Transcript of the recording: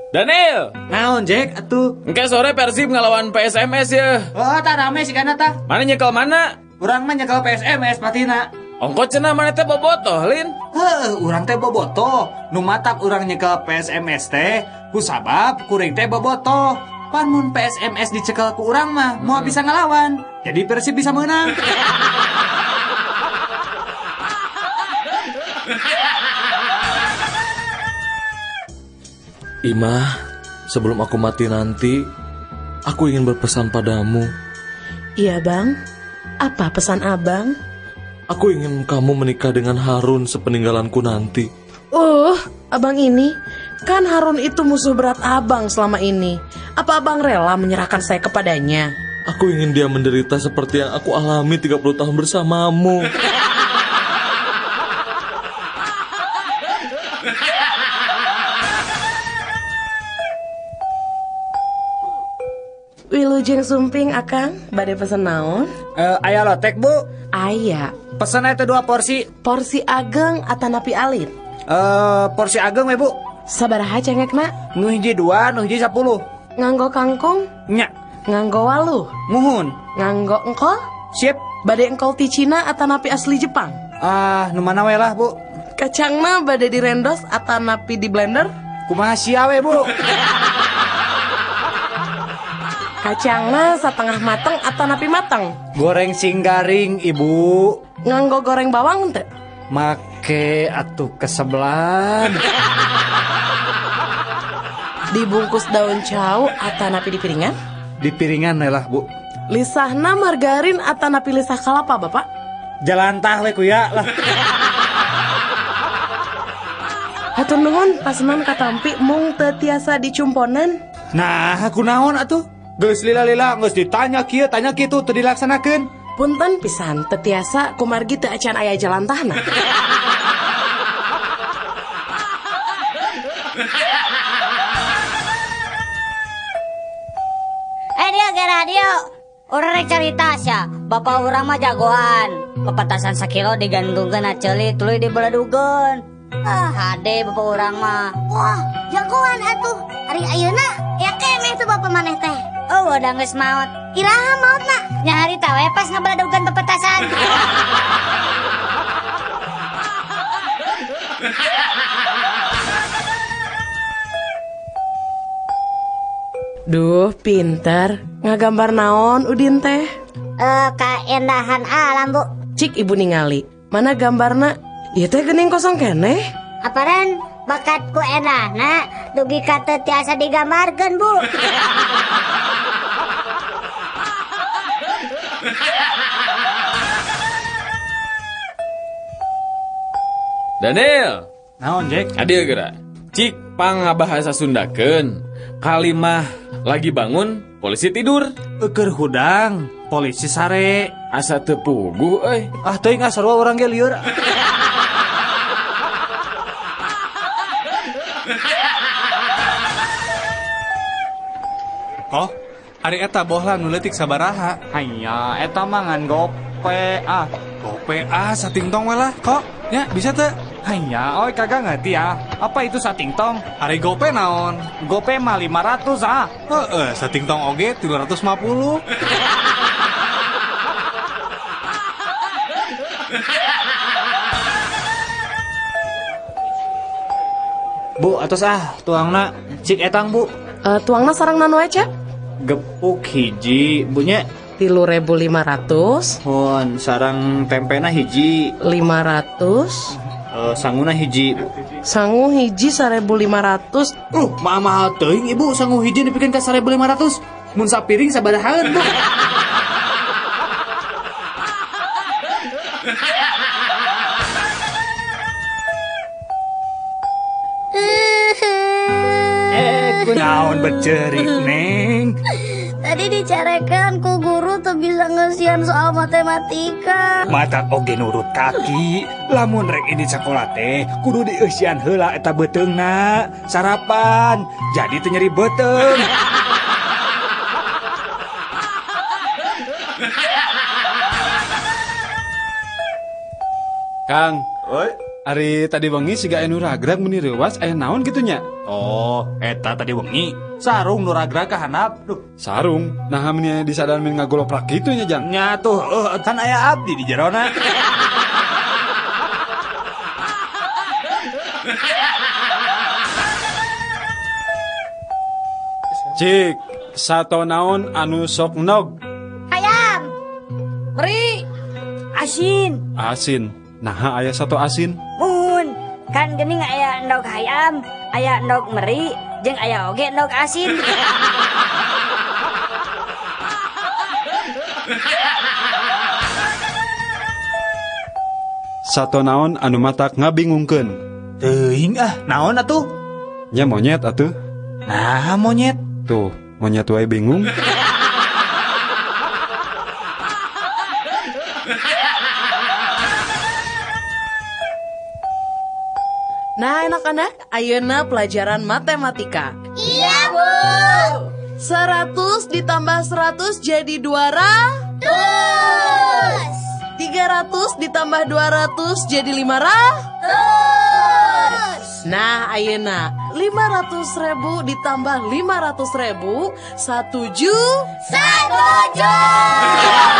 Daniel, Naon Jack atuh? engke sore Persib ngelawan PSMS ya. Oh, tak rame sih kana tah. Mana nyekel mana? Urang mah nyekel PSMS patina. Ongko cenah mana teh bobotoh, Lin. Urang teh bobotoh. Nu matak urang nyekel PSMS teh ku sabab kuring teh bobotoh. Pan mun PSMS dicekel ku urang mah moal bisa ngelawan. Jadi Persib bisa menang. Imah, sebelum aku mati nanti, aku ingin berpesan padamu. Iya bang, apa pesan abang? Aku ingin kamu menikah dengan Harun sepeninggalanku nanti. Abang ini, kan Harun itu musuh berat abang selama ini. Apa abang rela menyerahkan saya kepadanya? Aku ingin dia menderita seperti yang aku alami 30 tahun bersamamu. Wilujeng sumping akang, bade pesen naon? Aya lotek bu. Aya, Pesen itu 2 porsi. porsi ageng atanapi alit. Porsi ageng we bu. Sabaraha cengekna? Nu hiji 2, nu hiji 10. Nganggo kangkung? Nya, Nganggo waluh? muhun. Nganggo engkol? Sip. Bade engkol ti Cina atanapi asli Jepang? Nu mana we lah bu. Kacangna bade direndos atanapi di blender? Kumaha sia we bu. Kacangna satengah mateng atanapi mateng? Goreng singgaring ibu. Nganggo goreng bawang teu? Make atuh kesebelan. Dibungkus daun cau atanapi di piringan? Di piringan we lah bu. Lisahna margarin atanapi lisah kalapa bapak? Jalantah we kuya lah. Hatur nuhun pasenan katampi mung teu tiasa dicumponan. Nah, kunaon atuh? Geus lila-lila geus ditanya kieu, tanya kitu teu dilaksanakeun. Punten pisan teu tiasa kumargi teu acan aya jalantahna. Dia radio. Orang rek carita sia, bapak urang mah jagoan. Pepetasan sakilo digantungkeun aceuli tuluy dibeledugeun. Hade bapak urang mah. Wah, jagoan atuh. Ari ayeuna ya kemeh tuh bapak maneh teh. Oh, udah geus maot. Iraha maotna? Nya harita we pas ngabeledugeun pepetasan. Duh, pinter. Ngagambar naon Udin teh? Kaendahan alam, Bu. Cik ibu ningali. Mana gambarna? Ieu teh geuning kosong keneh. Aparen bakatku endahna dugi ka teu tiasa digambarkeun, Bu. Daniel, Naon Jack? adil geura. Cik pangabahasa Sundakeun. Kalimah lagi bangun, polisi tidur. Keur hudang, polisi sare. Asa teu puguh euy. Teuing sarua urang ge lieur. Oh, ari eta bohla nu leutik sabaraha? Hanya eta mah ngan gope Gope satingtong we lah. Kok? Ya, bisa teu? Hanya, kagak ngerti ya. Apa itu satingtong? Ari gope naon? Gope mah 500 Satingtong oge 350. Bu, atos tuangna cik etang bu. Tuangna sareng nanu aja? Gepuk hiji, bunya. 3.500. Hon, sarang tempena hiji. 500. Sanguna hiji. Sangu hiji 1.500. Mahal teuing ibu, sangu hiji dipikeun ka 1.500. Mun sapiring sabarahaan bu. Kunaon becerik neng? Tadi dicarekan ku guru tuh bisa ngesian soal matematika. Matak oge nurut kaki. Lamun rek ini sekolah teh kudu dieusian heula eta beteungna. Sarapan, jadi teu nyeri beteung. Kang, Ari tadi wengi siga anu ragrag meni reuwas aya naon gitunya? Oh, eta tadi wengi sarung nu ragrag ka handap. Duh, Sarung. Nah meni di sadan men ngagoloprak kitu nya Jang. nya tuh kan aya abdi di jerona. Cik, sato naon anu sok nog? Ayam. Meri, Asin. Asin. Nah aya sato asin. Mun. Kan geuning aya endog hayam, aya endog meri, jeung aya oge endog asin. Sato naon anu matak ngabingungkeun? Teuing naon atuh? Nya monyet atuh. Nah, monyet. Tuh, monyet wae bingung. nah anak-anak, ayeuna pelajaran matematika. Iya, Bu. 100 ditambah 100 jadi 200. 300 ditambah 200 jadi 500. Nah, ayeuna 500.000 ditambah 500.000 1 juta. 1 juta.